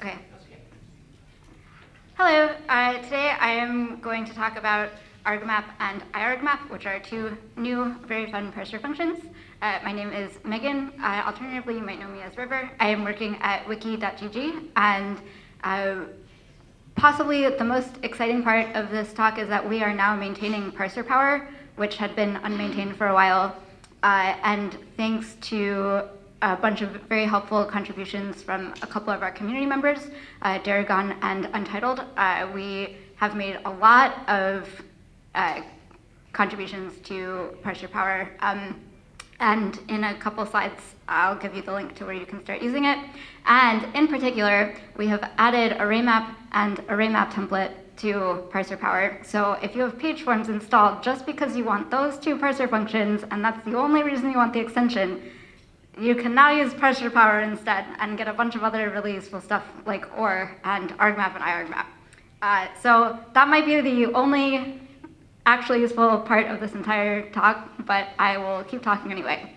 Okay. Hello. Today I am going to talk about argmap and iargmap, which are two new, very fun parser functions. My name is Megan. Alternatively, you might know me as River. I am working at wiki.gg, and possibly the most exciting part of this talk is that we are now maintaining ParserPower, which had been unmaintained for a while. And thanks to a bunch of very helpful contributions from a couple of our community members, Daragon and Untitled, we have made a lot of contributions to ParserPower. And in a couple slides, I'll give you the link to where you can start using it. And in particular, we have added arraymap and arraymap template to ParserPower. So if you have page forms installed just because you want those two parser functions, and that's the only reason you want the extension, you can now use ParserPower instead and get a bunch of other really useful stuff like OR and argmap and iargmap. So that might be the only actually useful part of this entire talk, but I will keep talking anyway.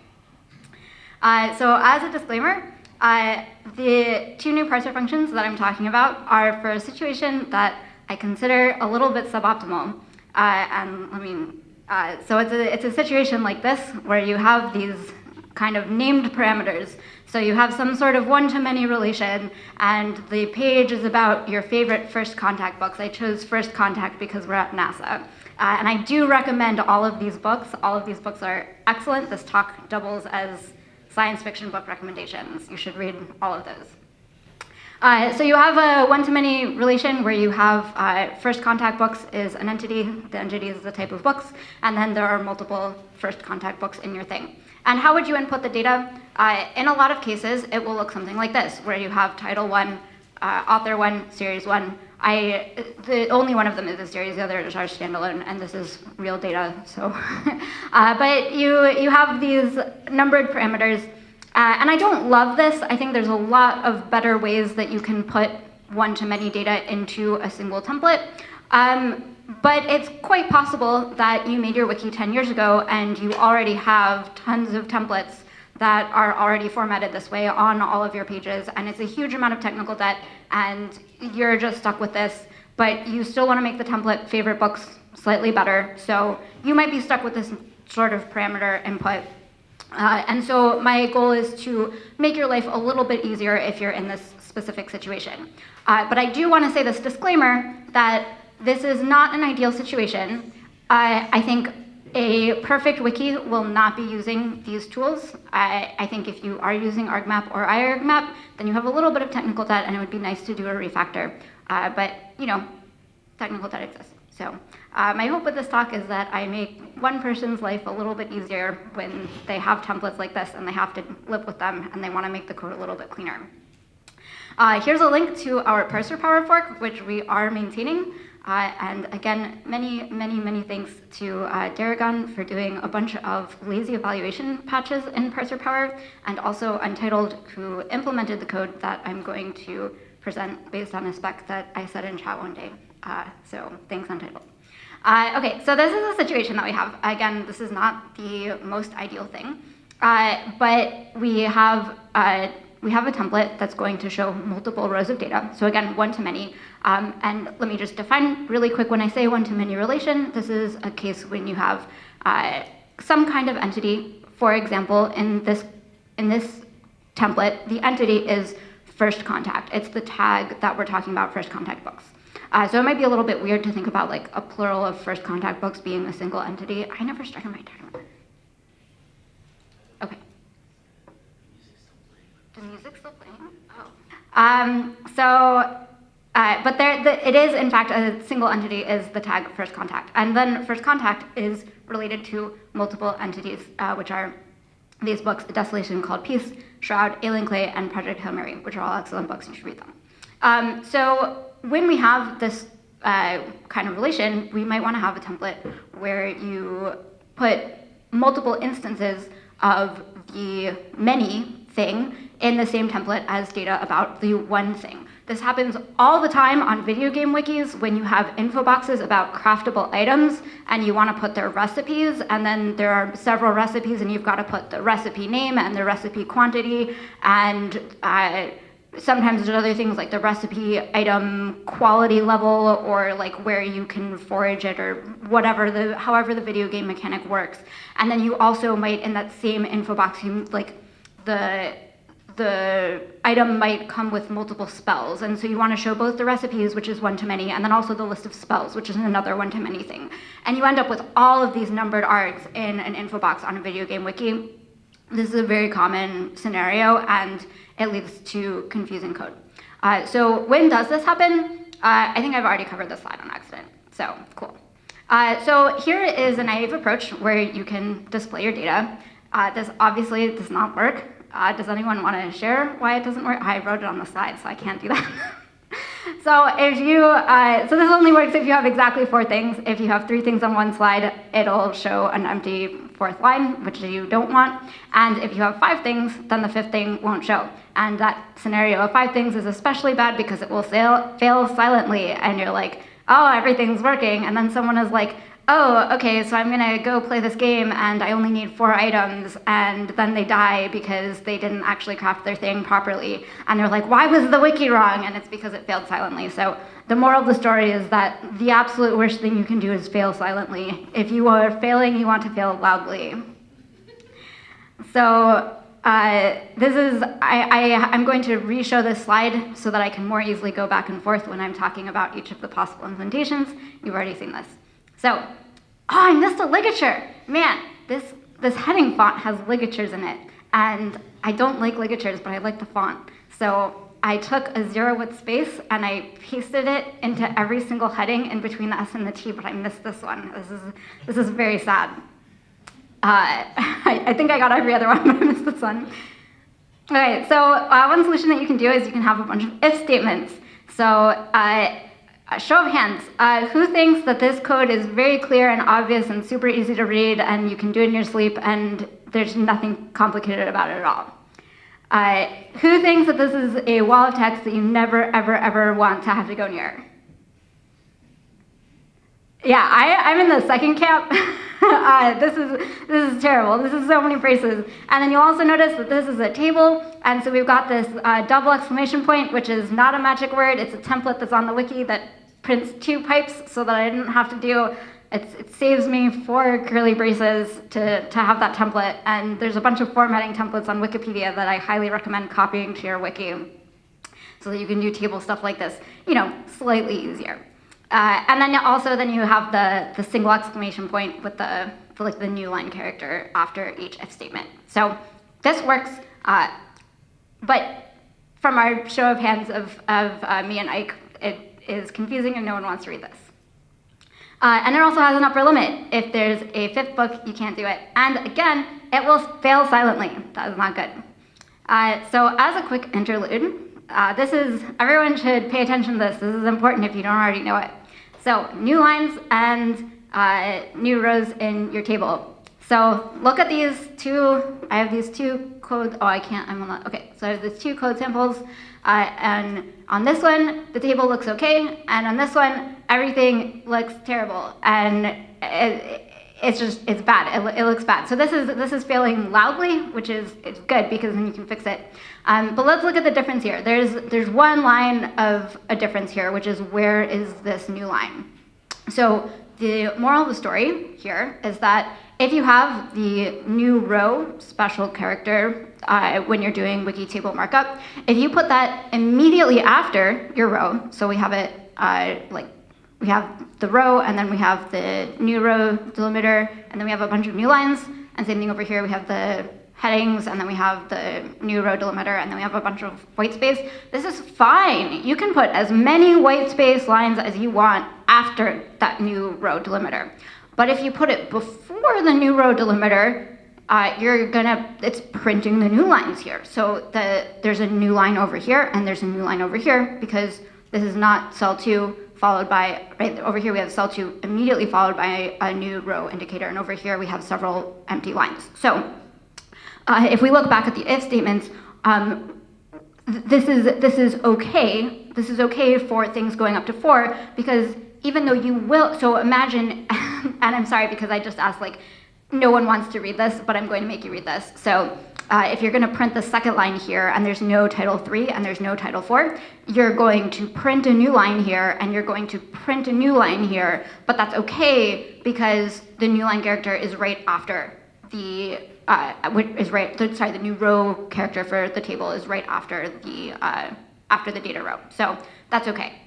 So as a disclaimer, the two new parser functions that I'm talking about are for a situation that I consider a little bit suboptimal. So it's a situation like this where you have these kind of named parameters. So you have some sort of one-to-many relation, and the page is about your favorite first contact books. I chose First Contact because we're at NASA. And I do recommend all of these books. All of these books are excellent. This talk doubles as science fiction book recommendations. You should read all of those. So you have a one-to-many relation where you have first contact books is an entity. The entity is the type of books. And then there are multiple first contact books in your thing. And how would you input the data? In a lot of cases, it will look something like this, where you have title 1, author 1, series 1. The only one of them is a series, the others are standalone, and this is real data. So, but you have these numbered parameters, and I don't love this. I think there's a lot of better ways that you can put one-to-many data into a single template. But it's quite possible that you made your wiki 10 years ago and you already have tons of templates that are already formatted this way on all of your pages, and it's a huge amount of technical debt, and you're just stuck with this, but you still want to make the template favorite books slightly better, so you might be stuck with this sort of parameter input. And so my goal is to make your life a little bit easier if you're in this specific situation. But I do want to say this disclaimer that this is not an ideal situation. I think a perfect wiki will not be using these tools. I think if you are using argmap or iargmap, then you have a little bit of technical debt, and it would be nice to do a refactor. But you know, technical debt exists. So my hope with this talk is that I make one person's life a little bit easier when they have templates like this and they have to live with them and they want to make the code a little bit cleaner. Here's a link to our ParserPower fork, which we are maintaining. And again, many thanks to Daragon for doing a bunch of lazy evaluation patches in ParserPower, and also Untitled, who implemented the code that I'm going to present based on a spec that I said in chat one day. So thanks, Untitled. Okay, so this is a situation that we have. Again, this is not the most ideal thing, but we have a template that's going to show multiple rows of data. So again, one-to-many. And let me just define really quick, when I say one-to-many relation, this is a case when you have some kind of entity. For example, in this template, the entity is first contact. It's the tag that we're talking about, first contact books. So it might be a little bit weird to think about like a plural of first contact books being a single entity. I never started my timer. Okay. The music's still playing? Oh. But it is, in fact, a single entity is the tag first contact. And then first contact is related to multiple entities, which are these books, A Desolation Called Peace, Shroud, Alien Clay, and Project Hail Mary, which are all excellent books. You should read them. So when we have this kind of relation, we might want to have a template where you put multiple instances of the many thing in the same template as data about the one thing. This happens all the time on video game wikis when you have info boxes about craftable items and you want to put their recipes, and then there are several recipes and you've got to put the recipe name and the recipe quantity, and sometimes there's other things like the recipe item quality level, or like where you can forage it, or whatever, however the video game mechanic works. And then you also might, in that same info box, like the item might come with multiple spells, and so you want to show both the recipes, which is one-to-many, and then also the list of spells, which is another one-to-many thing. And you end up with all of these numbered args in an info box on a video game wiki. This is a very common scenario, and it leads to confusing code. So when does this happen? I think I've already covered this slide on accident, so cool. So here is a naive approach where you can display your data. This obviously does not work. Does anyone want to share why it doesn't work? I wrote it on the slide, so I can't do that. So if you, so this only works if you have exactly 4 things. If you have 3 things on one slide, it'll show an empty 4th line, which you don't want. And if you have 5 things, then the 5th thing won't show. And that scenario of 5 things is especially bad because it will fail silently, and you're like, oh, everything's working. And then someone is like, oh, okay, so I'm gonna go play this game and I only need 4 items, and then they die because they didn't actually craft their thing properly. And they're like, why was the wiki wrong? And it's because it failed silently. So the moral of the story is that the absolute worst thing you can do is fail silently. If you are failing, you want to fail loudly. So this is, I'm going to re-show this slide so that I can more easily go back and forth when I'm talking about each of the possible implementations. You've already seen this. So, oh, I missed a ligature. Man, this heading font has ligatures in it, and I don't like ligatures, but I like the font. So I took a 0-width space and I pasted it into every single heading in between the S and the T, but I missed this one. This is very sad. I think I got every other one, but I missed this one. Okay, so one solution that you can do is you can have a bunch of if statements. So show of hands, who thinks that this code is very clear and obvious and super easy to read, and you can do it in your sleep, and there's nothing complicated about it at all? Who thinks that this is a wall of text that you never, ever, ever want to have to go near? Yeah, I'm in the second camp. This is terrible. This is so many braces. And then you'll also notice that this is a table, and so we've got this double exclamation point, which is not a magic word. It's a template that's on the wiki that prints 2 pipes so that I didn't have to do. It saves me 4 curly braces to have that template. And there's a bunch of formatting templates on Wikipedia that I highly recommend copying to your wiki so that you can do table stuff like this, slightly easier. And then also you have the single exclamation point with the new line character after each if statement. So this works, but from our show of hands of me and Ike, it is confusing and no one wants to read this. And it also has an upper limit. If there's a 5th book, you can't do it. And again, it will fail silently. That is not good. So as a quick interlude, everyone should pay attention to this. This is important if you don't already know it. So new lines and new rows in your table. So look at these 2, I have these 2 code, oh, I can't, I'm on that, okay. So I have these 2 code samples, and on this one, the table looks okay, and on this one, everything looks terrible, and it's bad, it looks bad. So this is failing loudly, which is good because then you can fix it. But let's look at the difference here. There's one line of a difference here, which is where is this new line? So the moral of the story here is that if you have the new row special character when you're doing wiki table markup, if you put that immediately after your row, so we have it we have the row, and then we have the new row delimiter, and then we have a bunch of new lines, and same thing over here, we have the headings, and then we have the new row delimiter, and then we have a bunch of white space. This is fine. You can put as many white space lines as you want after that new row delimiter. But if you put it before the new row delimiter, it's printing the new lines here. So there's a new line over here, and there's a new line over here, because this is not cell 2 followed by, right over here we have cell 2 immediately followed by a new row indicator, and over here we have several empty lines. So if we look back at the if statements, this is okay. This is okay for things going up to 4, because even though you will, so imagine, and I'm sorry because I just asked, no one wants to read this, but I'm going to make you read this. So if you're going to print the second line here and there's no title 3 and there's no title 4, you're going to print a new line here and you're going to print a new line here, but that's okay because the new line character is right after the the new row character for the table is right after the data row. So that's okay.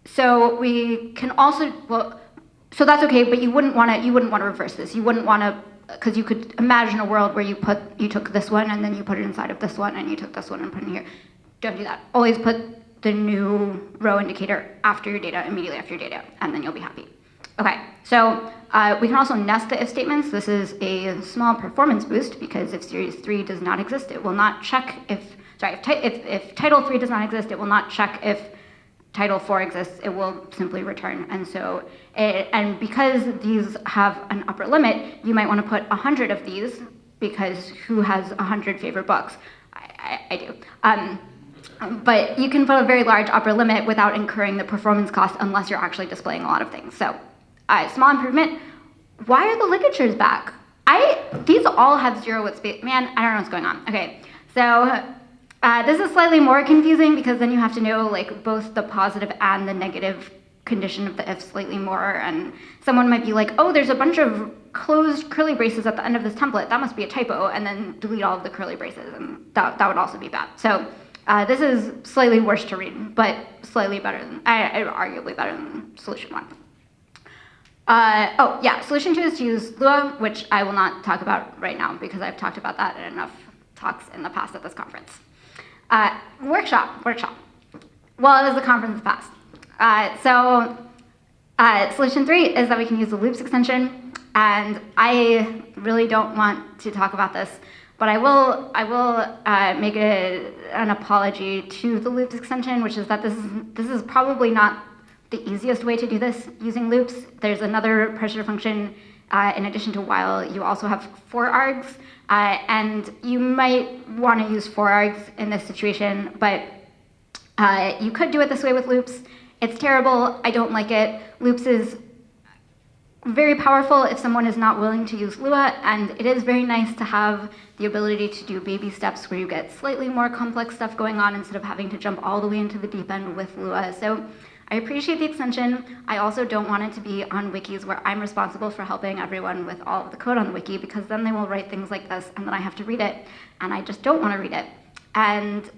So we can also, well, so that's okay, but you wouldn't want to reverse this. You wouldn't want to, because you could imagine a world where you took this one and then you put it inside of this one and you took this one and put it in here. Don't do that. Always put the new row indicator after your data, immediately after your data, and then you'll be happy. Okay, so we can also nest the if statements. This is a small performance boost because if series 3 does not exist, it will not check if title 3 does not exist, it will not check if title 4 exists, it will simply return. And so, and because these have an upper limit, you might want to put 100 of these, because who has 100 favorite books? I do. But you can put a very large upper limit without incurring the performance cost unless you're actually displaying a lot of things. So, small improvement. Why are the ligatures back? These all have 0 with space. Man, I don't know what's going on. Okay, so this is slightly more confusing because then you have to know like both the positive and the negative condition of the if slightly more, and someone might be like, oh, there's a bunch of closed curly braces at the end of this template, that must be a typo, and then delete all of the curly braces, and that would also be bad. So this is slightly worse to read, but slightly better than, arguably better than solution 1. Oh yeah, solution 2 is to use Lua, which I will not talk about right now because I've talked about that in enough talks in the past at this conference. Workshop. Well, it was the conference past. Solution 3 is that we can use the loops extension, and I really don't want to talk about this, but I will make an apology to the loops extension, which is that this is probably not the easiest way to do this using loops. There's another parser function in addition to while. You also have for args, and you might want to use for args in this situation, but you could do it this way with loops. It's terrible. I don't like it. Loops is very powerful if someone is not willing to use Lua, and it is very nice to have the ability to do baby steps where you get slightly more complex stuff going on instead of having to jump all the way into the deep end with Lua. So I appreciate the extension. I also don't want it to be on wikis where I'm responsible for helping everyone with all of the code on the wiki, because then they will write things like this and then I have to read it, and I just don't want to read it. And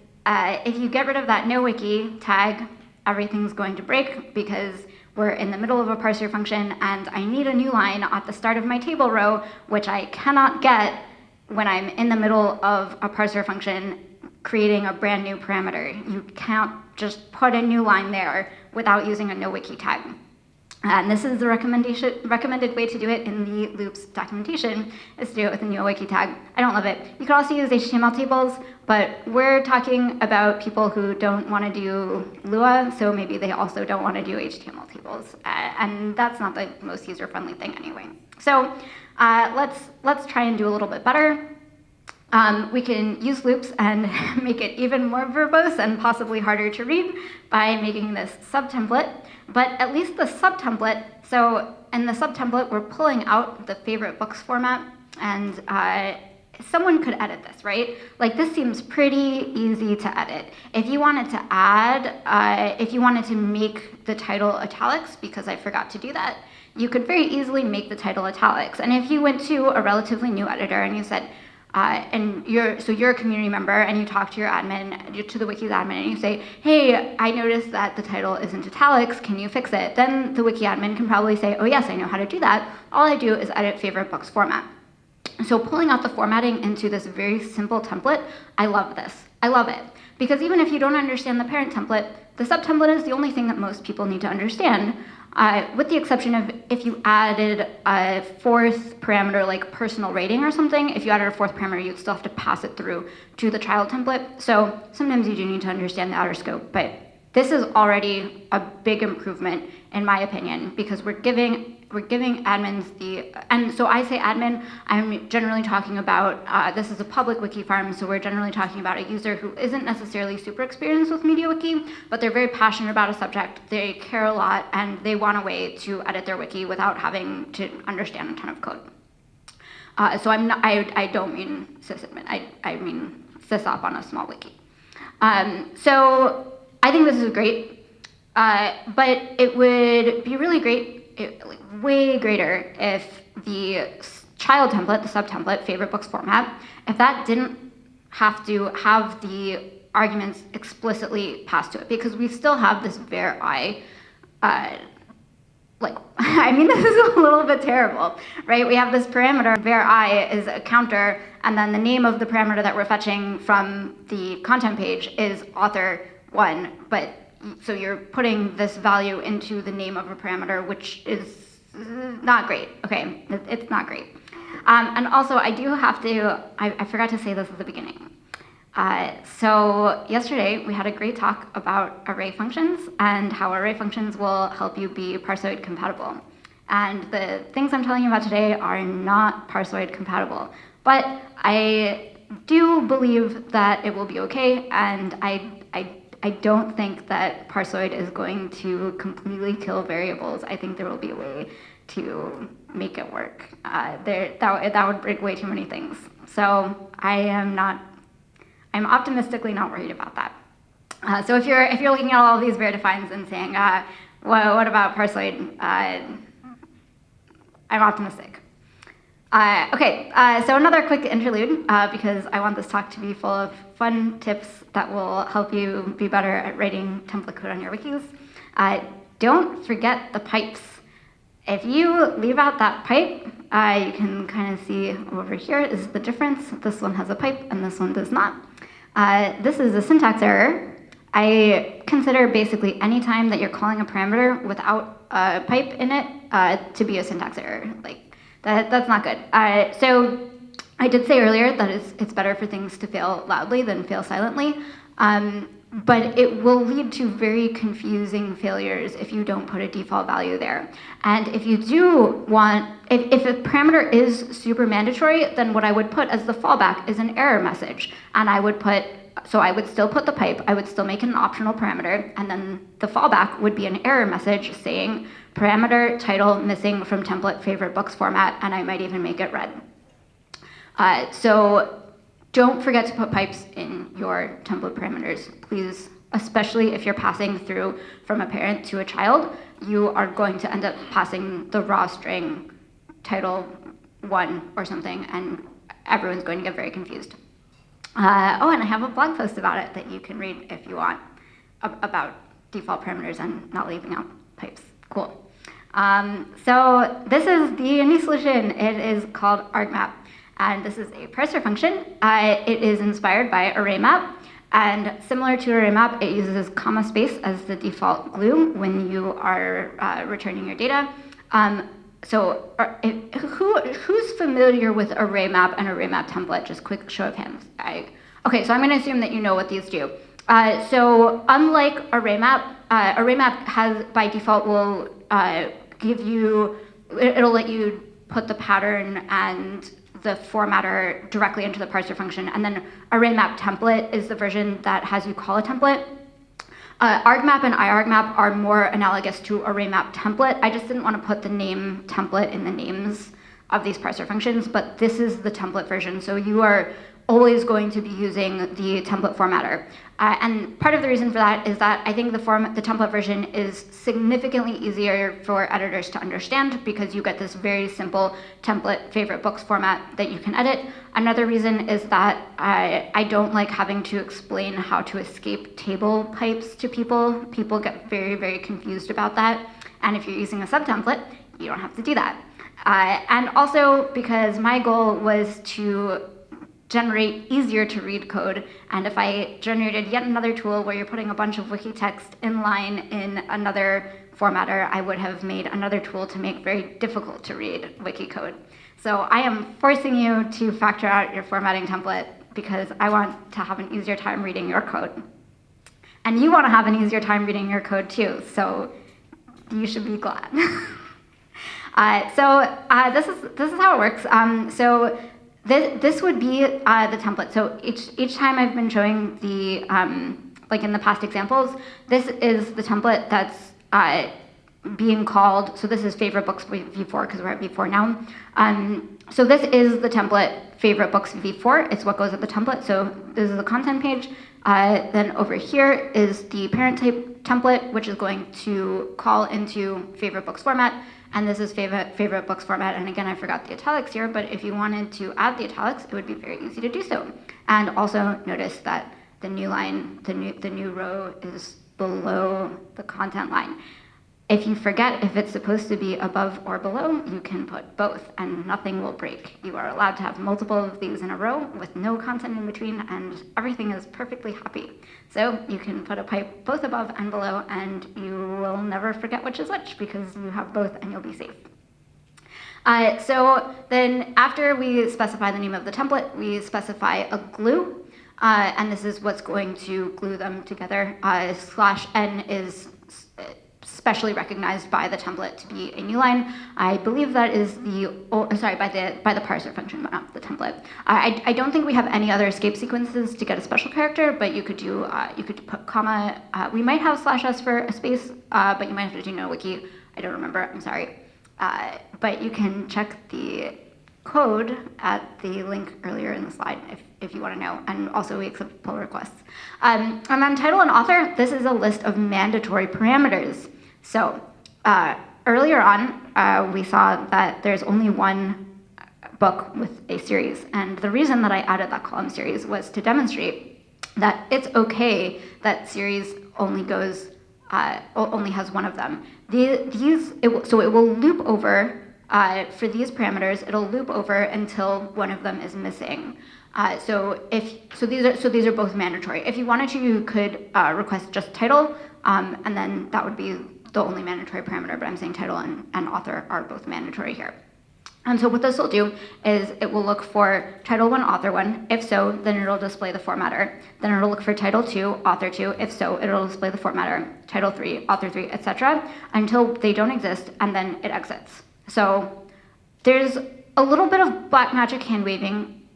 if you get rid of that no wiki tag, everything's going to break because we're in the middle of a parser function and I need a new line at the start of my table row, which I cannot get when I'm in the middle of a parser function creating a brand new parameter. You can't just put a new line there without using a no wiki tag. And this is the recommended way to do it in the loops documentation, is to do it with a no wiki tag. I don't love it. You could also use HTML tables, but we're talking about people who don't want to do Lua, so maybe they also don't want to do HTML tables, and that's not the most user-friendly thing anyway. So let's try and do a little bit better. We can use loops and make it even more verbose and possibly harder to read by making this subtemplate. But at least the subtemplate, so in the subtemplate, we're pulling out the favorite books format, and someone could edit this, right? Like, this seems pretty easy to edit. If you wanted to add, if you wanted to make the title italics, because I forgot to do that, you could very easily make the title italics. And if you went to a relatively new editor and you said, and you're a community member and you talk to your admin, to the wiki's admin, and you say, hey, I noticed that the title isn't italics, can you fix it? Then the wiki admin can probably say, oh yes, I know how to do that. All I do is edit favorite books format. So pulling out the formatting into this very simple template, I love this. I love it. Because even if you don't understand the parent template, the subtemplate is the only thing that most people need to understand. With the exception of if you added a fourth parameter like personal rating or something, if you added a fourth parameter, you'd still have to pass it through to the child template. So sometimes you do need to understand the outer scope, but this is already a big improvement in my opinion, because we're giving admins the, and so I say admin, I'm generally talking about, this is a public wiki farm, so we're generally talking about a user who isn't necessarily super experienced with MediaWiki, but they're very passionate about a subject, they care a lot, and they want a way to edit their wiki without having to understand a ton of code. So I don't mean sysadmin. I mean sysop on a small wiki. So I think this is great, but it would be really great, way greater, if the child template, the subtemplate, favorite books format, if that didn't have to have the arguments explicitly passed to it, because we still have this var I, I mean, this is a little bit terrible, right? We have this parameter, var I is a counter, and then the name of the parameter that we're fetching from the content page is author1, but so you're putting this value into the name of a parameter, which is not great, okay? It's not great. And also, I do have to, I forgot to say this at the beginning. So yesterday, we had a great talk about array functions and how array functions will help you be parsoid compatible. And the things I'm telling you about today are not parsoid compatible. But I do believe that it will be okay, and I don't think that parsoid is going to completely kill variables. I think there will be a way to make it work. That would break way too many things. So I'm optimistically not worried about that. So if you're looking at all of these var defines and saying, well, what about parsoid? I'm optimistic. Okay, so another quick interlude, because I want this talk to be full of fun tips that will help you be better at writing template code on your wikis. Don't forget the pipes. If you leave out that pipe, you can kind of see over here is the difference. This one has a pipe and this one does not. This is a syntax error. I consider basically any time that you're calling a parameter without a pipe in it to be a syntax error. Like that's not good. So I did say earlier that it's better for things to fail loudly than fail silently. But it will lead to very confusing failures if you don't put a default value there. And if you do want, if a parameter is super mandatory, then what I would put as the fallback is an error message. And I would still put the pipe, I would still make it an optional parameter, and then the fallback would be an error message saying parameter title missing from template favorite books format, and I might even make it red. So don't forget to put pipes in your template parameters, please, especially if you're passing through from a parent to a child. You are going to end up passing the raw string title 1 or something, and everyone's going to get very confused. Oh, and I have a blog post about it that you can read if you want, about default parameters and not leaving out pipes. Cool. So this is the new solution. It is called argmap. And this is a parser function. It is inspired by arraymap. And similar to arraymap, it uses comma space as the default glue when you are returning your data. Who's familiar with arraymap and arraymap template? Just quick show of hands. Okay, so I'm going to assume that you know what these do. So unlike arraymap, arraymap has by default will it'll let you put the pattern and the formatter directly into the parser function, and then arraymap template is the version that has you call a template. Argmap and iargmap are more analogous to arraymap template. I just didn't want to put the name template in the names of these parser functions, but this is the template version, so you are always going to be using the template formatter. And part of the reason for that is that I think the template version is significantly easier for editors to understand because you get this very simple template favorite books format that you can edit. Another reason is that I don't like having to explain how to escape table pipes to people. People get very, very confused about that. And if you're using a subtemplate, you don't have to do that. And also because my goal was to generate easier to read code, and if I generated yet another tool where you're putting a bunch of wiki text in line in another formatter, I would have made another tool to make very difficult to read wiki code. So I am forcing you to factor out your formatting template because I want to have an easier time reading your code. And you want to have an easier time reading your code too, so you should be glad. This is how it works. This would be the template. So each time I've been showing the, like in the past examples, this is the template that's being called, so this is favorite books v4 because we're at v4 now. So this is the template favorite books v4. It's what goes at the template. So this is the content page. Then over here is the parent type template, which is going to call into favorite books format. And this is favorite books format. And again, I forgot the italics here, but if you wanted to add the italics, it would be very easy to do so. And also notice that the new line, the new row is below the content line. If you forget if it's supposed to be above or below, you can put both and nothing will break. You are allowed to have multiple of these in a row with no content in between and everything is perfectly happy. So you can put a pipe both above and below and you will never forget which is which because you have both and you'll be safe. So then after we specify the name of the template, we specify a glue. And this is what's going to glue them together. /n is specially recognized by the template to be a new line. I believe that is by the parser function, but not the template. I don't think we have any other escape sequences to get a special character, but you could do you could put comma. We might have /s for a space, but you might have to do no wiki. I don't remember. I'm sorry. But you can check the code at the link earlier in the slide if you want to know, and also we accept pull requests. And then title and author, this is a list of mandatory parameters. So earlier on, we saw that there's only one book with a series, and the reason that I added that column series was to demonstrate that it's okay that series only goes only has one of them. So it will loop over. For these parameters, it'll loop over until one of them is missing. So these are both mandatory. If you wanted to, you could request just title, and then that would be the only mandatory parameter. But I'm saying title and author are both mandatory here. And so what this will do is it will look for title 1, author 1. If so, then it'll display the formatter. Then it'll look for title 2, author 2. If so, it'll display the formatter, title 3, author 3, etc. until they don't exist, and then it exits. So there's a little bit of black magic hand waving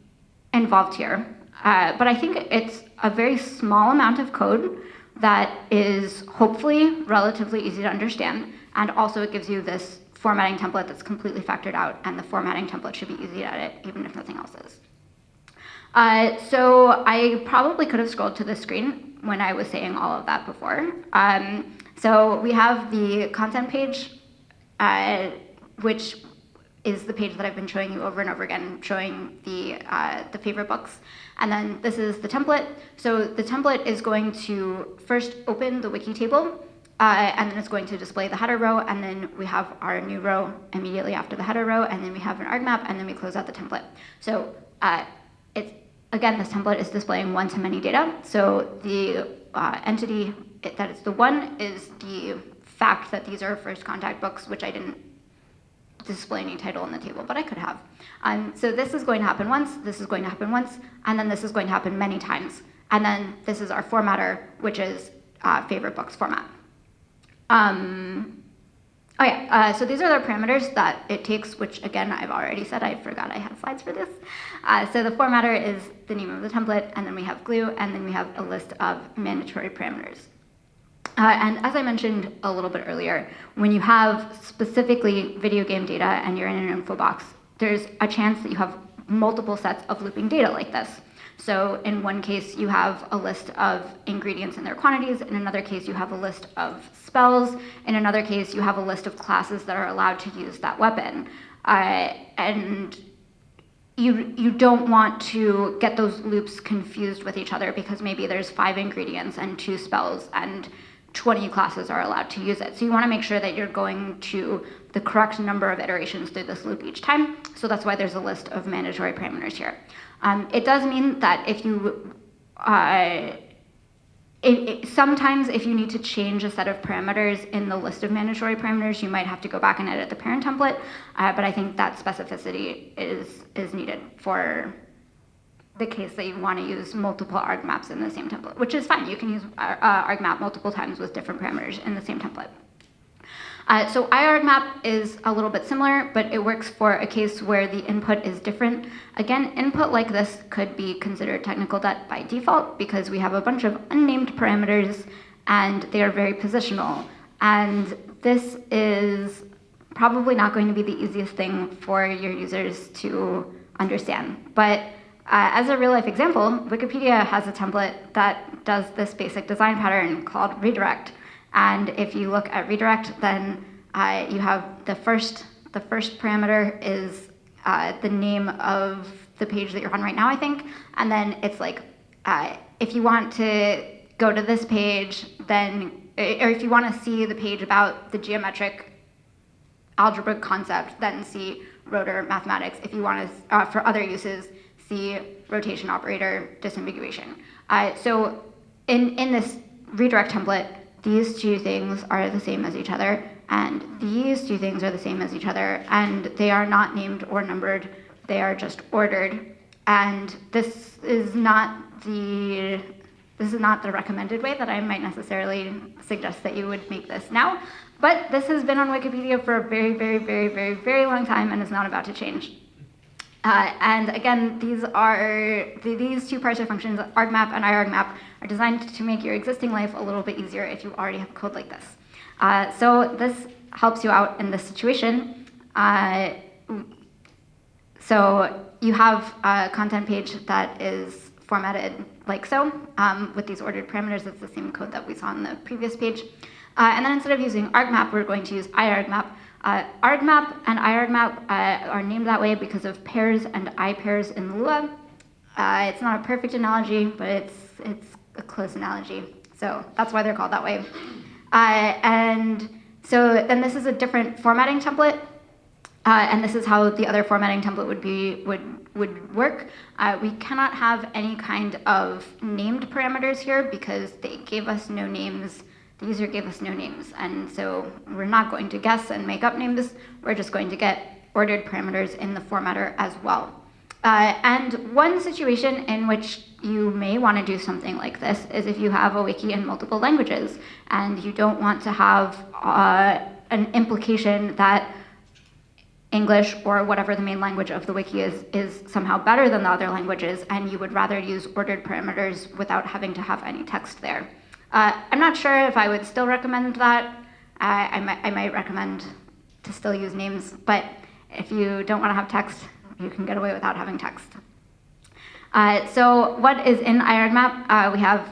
involved here, but I think it's a very small amount of code that is hopefully relatively easy to understand, and also it gives you this formatting template that's completely factored out, and the formatting template should be easy to edit, even if nothing else is. So I probably could have scrolled to the screen when I was saying all of that before. So we have the content page, which is the page that I've been showing you over and over again, showing the favorite books. And then this is the template. So the template is going to first open the wiki table, and then it's going to display the header row, and then we have our new row immediately after the header row, and then we have an argmap, and then we close out the template. So again, this template is displaying one-to-many data. So the entity that it's the one is the fact that these are first contact books, which I didn't display any title in the table, but I could have. So this is going to happen once, this is going to happen once, and then this is going to happen many times. And then this is our formatter, which is favorite books format. So these are the parameters that it takes, which again, I've already said, I forgot I had slides for this. So the formatter is the name of the template, and then we have glue, and then we have a list of mandatory parameters. And as I mentioned a little bit earlier, when you have specifically video game data and you're in an info box, there's a chance that you have multiple sets of looping data like this. So in one case, you have a list of ingredients and their quantities. In another case, you have a list of spells. In another case, you have a list of classes that are allowed to use that weapon. And you don't want to get those loops confused with each other because maybe there's 5 ingredients and 2 spells and 20 classes are allowed to use it. So you want to make sure that you're going to the correct number of iterations through this loop each time. So that's why there's a list of mandatory parameters here. It does mean that if you, sometimes if you need to change a set of parameters in the list of mandatory parameters, you might have to go back and edit the parent template, but I think that specificity is needed for the case that you want to use multiple argmaps in the same template, which is fine. You can use argmap multiple times with different parameters in the same template. So iargmap is a little bit similar, but it works for a case where the input is different. Again, input like this could be considered technical debt by default because we have a bunch of unnamed parameters and they are very positional. And this is probably not going to be the easiest thing for your users to understand. But as a real-life example, Wikipedia has a template that does this basic design pattern called redirect. And if you look at redirect, then you have the first parameter is the name of the page that you're on right now, I think. And then it's like, if you want to go to this page, then, or if you want to see the page about the geometric algebra concept, then see rotor mathematics. If you want to, for other uses, see rotation operator disambiguation. So in this redirect template, these two things are the same as each other, and these two things are the same as each other, and they are not named or numbered, they are just ordered. And this is not the recommended way that I might necessarily suggest that you would make this now, but this has been on Wikipedia for a very, very, very, very, very long time and is not about to change. And again, these two parser functions, argmap and iargmap, are designed to make your existing life a little bit easier if you already have code like this. So this helps you out in this situation. So you have a content page that is formatted like so, with these ordered parameters. It's the same code that we saw on the previous page. And then instead of using argmap, we're going to use iargmap. Argmap and iargmap are named that way because of pairs and I-pairs in Lua. It's not a perfect analogy, but it's a close analogy. So that's why they're called that way. And so then this is a different formatting template. And this is how the other formatting template would work. We cannot have any kind of named parameters here because they gave us no names. The user gave us no names, and so we're not going to guess and make up names. We're just going to get ordered parameters in the formatter as well. And one situation in which you may want to do something like this is if you have a wiki in multiple languages and you don't want to have an implication that English or whatever the main language of the wiki is somehow better than the other languages, and you would rather use ordered parameters without having to have any text there. I'm not sure if I would still recommend that. I might recommend to still use names, but if you don't want to have text, you can get away without having text. So what is in iargmap? We have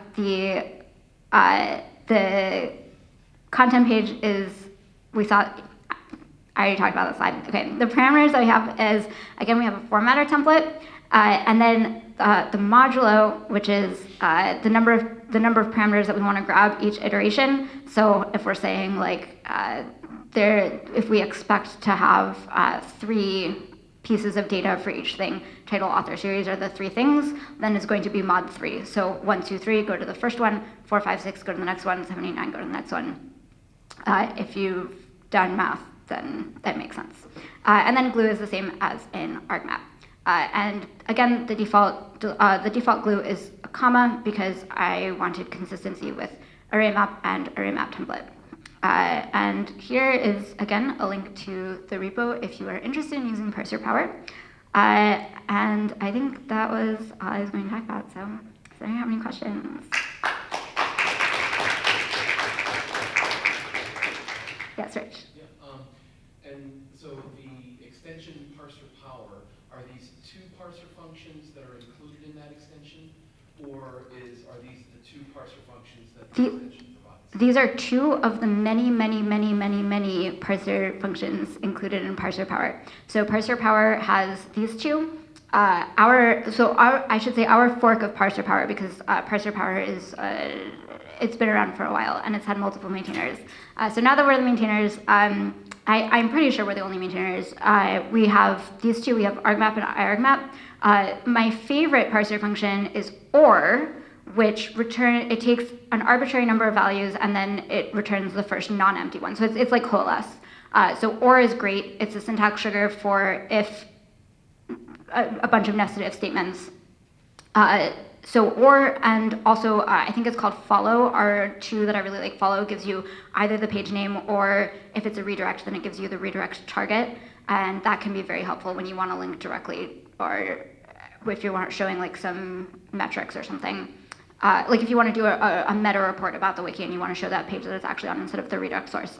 the content page is, I already talked about that slide. Okay, the parameters that we have is, again, we have a formatter template, and then the modulo, which is the number of parameters that we want to grab each iteration. So if we're saying like if we expect to have 3 pieces of data for each thing, title, author, series are the 3 things, then it's going to be mod 3. So 1, 2, 3, go to the first one, 4, 5, 6, go to the next one, 7, 8, 9, go to the next one. If you've done math, then that makes sense. And then glue is the same as in argmap. And again, the default glue is a comma because I wanted consistency with arraymap and arraymap template. And here is, again, a link to the repo if you are interested in using ParserPower. And I think that was all I was going to talk about. So does anyone have any questions? Yes, Rich. And so the extension ParserPower, are these 2 parser functions that are included in that extension, or are these the 2 parser functions that the extension provides? These are 2 of the many, many, many, many, many parser functions included in ParserPower. So ParserPower has these 2. Our fork of ParserPower, because ParserPower is it's been around for a while and it's had multiple maintainers. So now that we're the maintainers, I'm pretty sure we're the only maintainers. We have these 2. We have argmap and iargmap. My favorite parser function is or, which it takes an arbitrary number of values and then it returns the first non-empty one. So it's like coalesce. So or is great. It's a syntax sugar for if a bunch of nested if statements. So or, and also I think it's called follow, are 2 that I really like. Follow gives you either the page name, or if it's a redirect, then it gives you the redirect target. And that can be very helpful when you want to link directly, or if you aren't showing like some metrics or something. like if you want to do a meta report about the wiki and you want to show that page that it's actually on instead of the Redux source,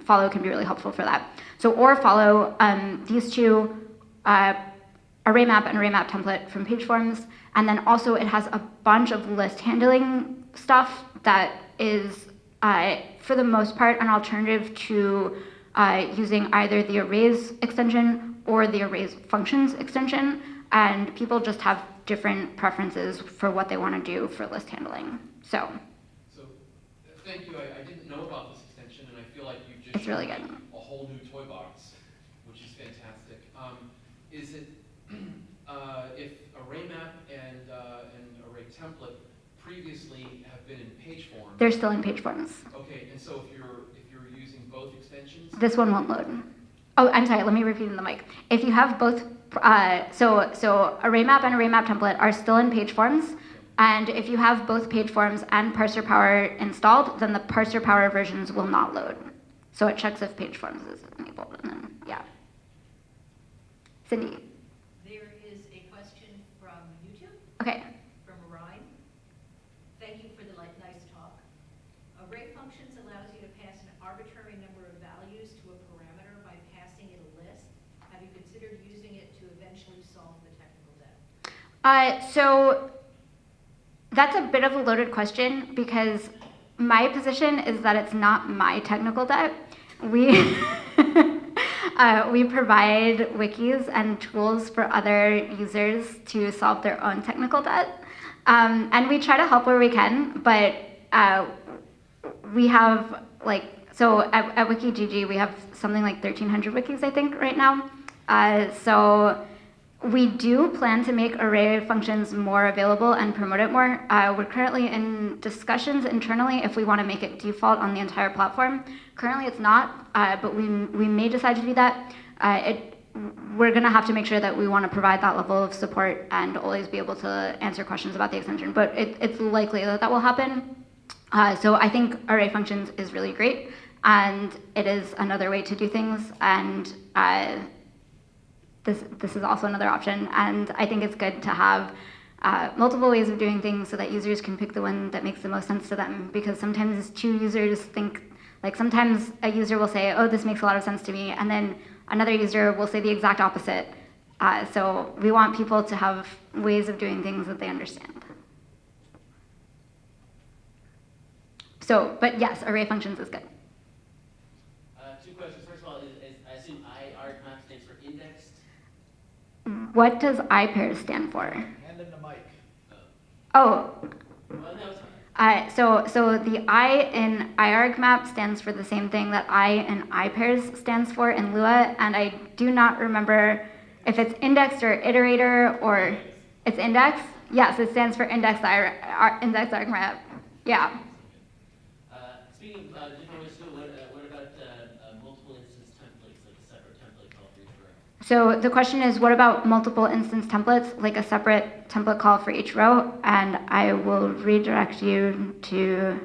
follow can be really helpful for that. So or follow these two, arraymap and arraymap template from page forms, and then also it has a bunch of list handling stuff that is, for the most part, an alternative to using either the arrays extension or the arrays functions extension, and people just have different preferences for what they want to do for list handling. So thank you. I didn't know about this extension, and I feel like you've just it's really good. A whole new toy box, which is fantastic. Is it if arraymap and array template previously have been in page form? They're still in page forms. Okay, and so if you're using both extensions, this one won't load. Oh, I'm sorry. Let me repeat in the mic. If you have both, so arraymap and arraymap template are still in page forms, and if you have both page forms and ParserPower installed, then the ParserPower versions will not load. So it checks if page forms is enabled, and then yeah. Cindy. There is a question from YouTube. Okay. From Orion. Thank you for the nice talk. Array functions allows you to pass an arbitrary number of values to a parameter by passing it a list. Have you considered using it to eventually solve the technical debt? So that's a bit of a loaded question because my position is that it's not my technical debt. We we provide wikis and tools for other users to solve their own technical debt. And we try to help where we can, but we have so at WikiGG, we have something like 1,300 wikis, I think, right now. So we do plan to make array functions more available and promote it more. We're currently in discussions internally if we want to make it default on the entire platform. Currently it's not, but we may decide to do that. We're going to have to make sure that we want to provide that level of support and always be able to answer questions about the extension, but it's likely that that will happen. So I think array functions is really great, and it is another way to do things, and this is also another option, and I think it's good to have multiple ways of doing things so that users can pick the one that makes the most sense to them, because sometimes two users think, like sometimes a user will say, oh, this makes a lot of sense to me, and then another user will say the exact opposite. So we want people to have ways of doing things that they understand. So, but yes, array functions is good. Two questions. First of all, I assume iargmap stands for indexed. What does iPairs stand for? Hand in the mic. Oh. Well, no, it's fine. So the I in iargmap stands for the same thing that I in iPairs stands for in Lua, and I do not remember if it's indexed or iterator or it's index. Yes, it stands for indexed argmap. Yeah. Speaking of different ways to do it, what about multiple instance templates, like a separate template call for each row? So the question is, what about multiple instance templates, like a separate template call for each row? And I will redirect you to,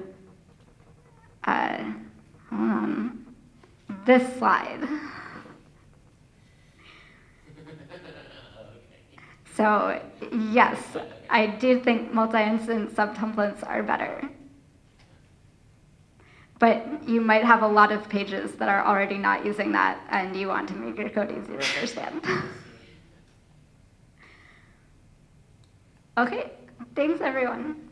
hold on, this slide. So yes, I do think multi-instance subtemplates are better. But you might have a lot of pages that are already not using that, and you want to make your code easier to understand. Okay, thanks everyone.